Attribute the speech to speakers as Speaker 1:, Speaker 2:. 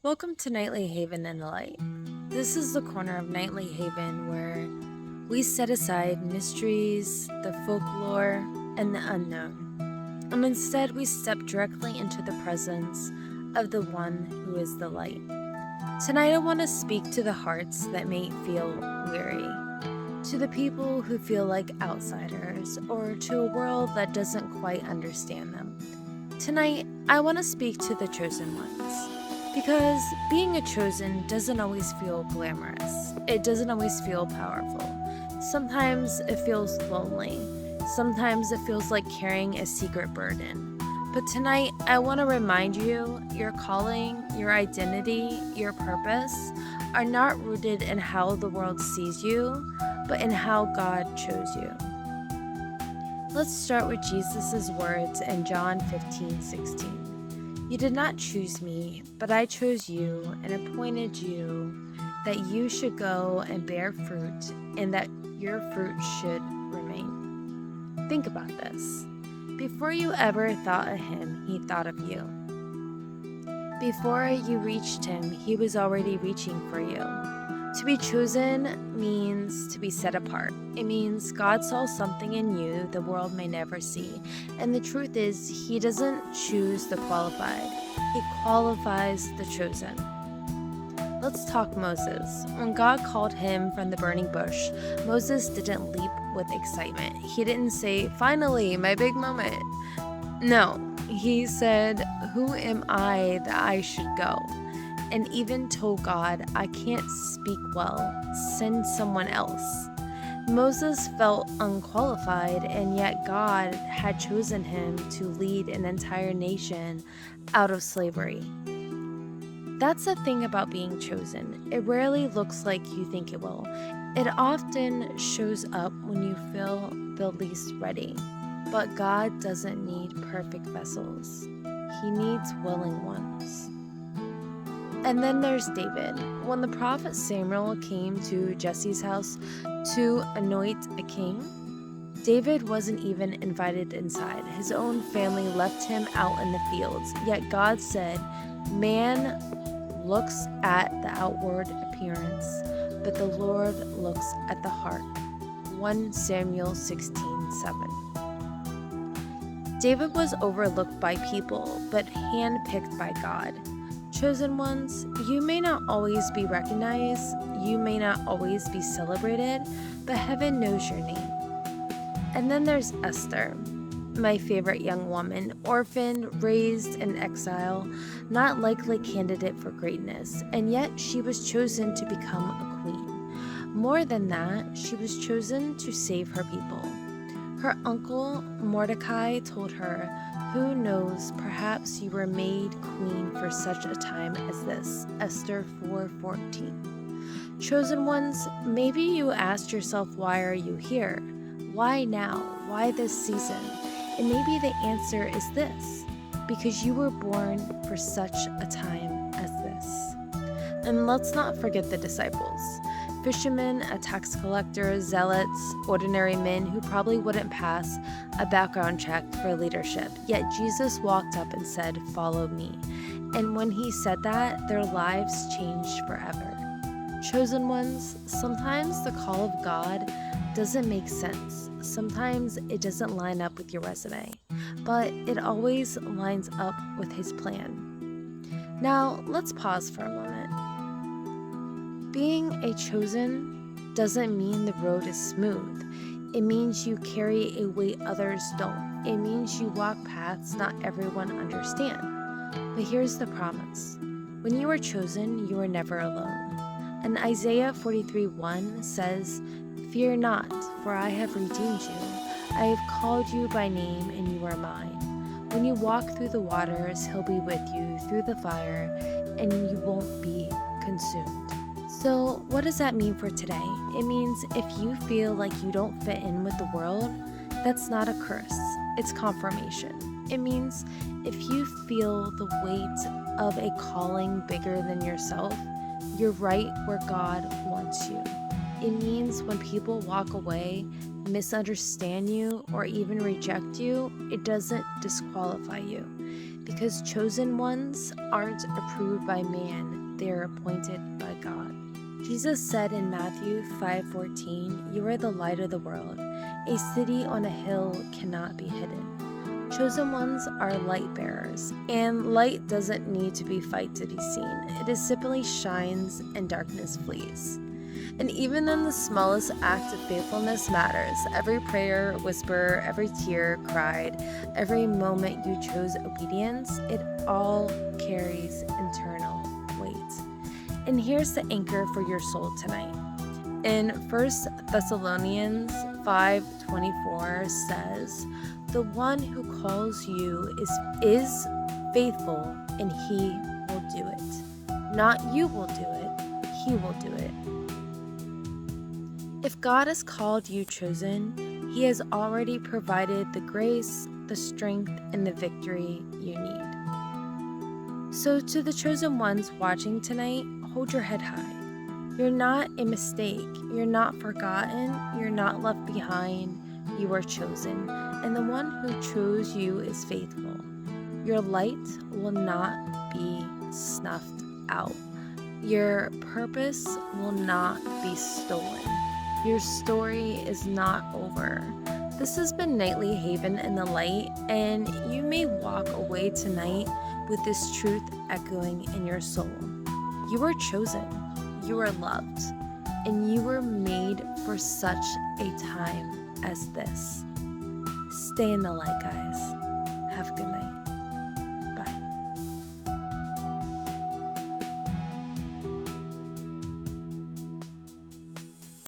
Speaker 1: Welcome to Nightly Haven and the Light. This is the corner of Nightly Haven where we set aside mysteries, the folklore, and the unknown, and instead we step directly into the presence of the one who is the light. Tonight I want to speak to the hearts that may feel weary, to the people who feel like outsiders, or to a world that doesn't quite understand them. Tonight I want to speak to the chosen ones. Because being a chosen doesn't always feel glamorous. It doesn't always feel powerful. Sometimes it feels lonely. Sometimes it feels like carrying a secret burden. But tonight, I want to remind you your calling, your identity, your purpose are not rooted in how the world sees you, but in how God chose you. Let's start with Jesus' words in John 15:16. You did not choose me, but I chose you and appointed you that you should go and bear fruit and that your fruit should remain. Think about this. Before you ever thought of him, he thought of you. Before you reached him, he was already reaching for you. To be chosen means to be set apart. It means God saw something in you the world may never see. And the truth is, he doesn't choose the qualified. He qualifies the chosen. Let's talk Moses. When God called him from the burning bush, Moses didn't leap with excitement. He didn't say, "Finally, my big moment." No, he said, "Who am I that I should go?" And even told God, "I can't speak well. Send someone else." Moses felt unqualified, and yet God had chosen him to lead an entire nation out of slavery. That's the thing about being chosen. It rarely looks like you think it will. It often shows up when you feel the least ready. But God doesn't need perfect vessels. He needs willing ones. And then there's David. When the prophet Samuel came to Jesse's house to anoint a king, David wasn't even invited inside. His own family left him out in the fields. Yet God said, "Man looks at the outward appearance, but the Lord looks at the heart." 1 Samuel 16:7. David was overlooked by people, but handpicked by God. Chosen ones, you may not always be recognized, you may not always be celebrated, but heaven knows your name. And then there's Esther, my favorite young woman, orphaned, raised in exile, not likely candidate for greatness, and yet she was chosen to become a queen. More than that, she was chosen to save her people. Her uncle Mordecai told her, "Who knows, perhaps you were made queen for such a time as this." Esther 4:14. Chosen ones, maybe you asked yourself, why are you here? Why now? Why this season? And maybe the answer is this: because you were born for such a time as this. And let's not forget the disciples. Fishermen, a tax collector, zealots, ordinary men who probably wouldn't pass a background check for leadership. Yet Jesus walked up and said, "Follow me." And when he said that, their lives changed forever. Chosen ones, sometimes the call of God doesn't make sense. Sometimes it doesn't line up with your resume, but it always lines up with his plan. Now, let's pause for a moment. Being a chosen doesn't mean the road is smooth. It means you carry a weight others don't. It means you walk paths not everyone understands. But here's the promise. When you are chosen, you are never alone. And Isaiah 43:1 says, "Fear not, for I have redeemed you. I have called you by name, and you are mine. When you walk through the waters, he'll be with you, through the fire, and you won't be consumed." So, what does that mean for today? It means if you feel like you don't fit in with the world, that's not a curse, it's confirmation. It means if you feel the weight of a calling bigger than yourself, you're right where God wants you. It means when people walk away, misunderstand you, or even reject you, it doesn't disqualify you. because chosen ones aren't approved by man, they are appointed by God. Jesus said in Matthew 5:14, "You are the light of the world. A city on a hill cannot be hidden." Chosen ones are light bearers, and light doesn't need to be fight to be seen. It is simply shines and darkness flees. And even in the smallest act of faithfulness matters. Every prayer, whisper, every tear cried, every moment you chose obedience, it all carries eternal weight. And here's the anchor for your soul tonight. In 1 Thessalonians 5:24 says, "The one who calls you is faithful, and he will do it." Not you will do it, he will do it. If God has called you chosen, he has already provided the grace, the strength, and the victory you need. So to the chosen ones watching tonight, hold your head high. You're not a mistake. You're not forgotten. You're not left behind. You are chosen, and the one who chose you is faithful. Your light will not be snuffed out. Your purpose will not be stolen. Your story is not over. This has been Nightly Haven in the Light, and you may walk away tonight with this truth echoing in your soul. You are chosen, you are loved, and you were made for such a time as this. Stay in the light, guys. Have a good night.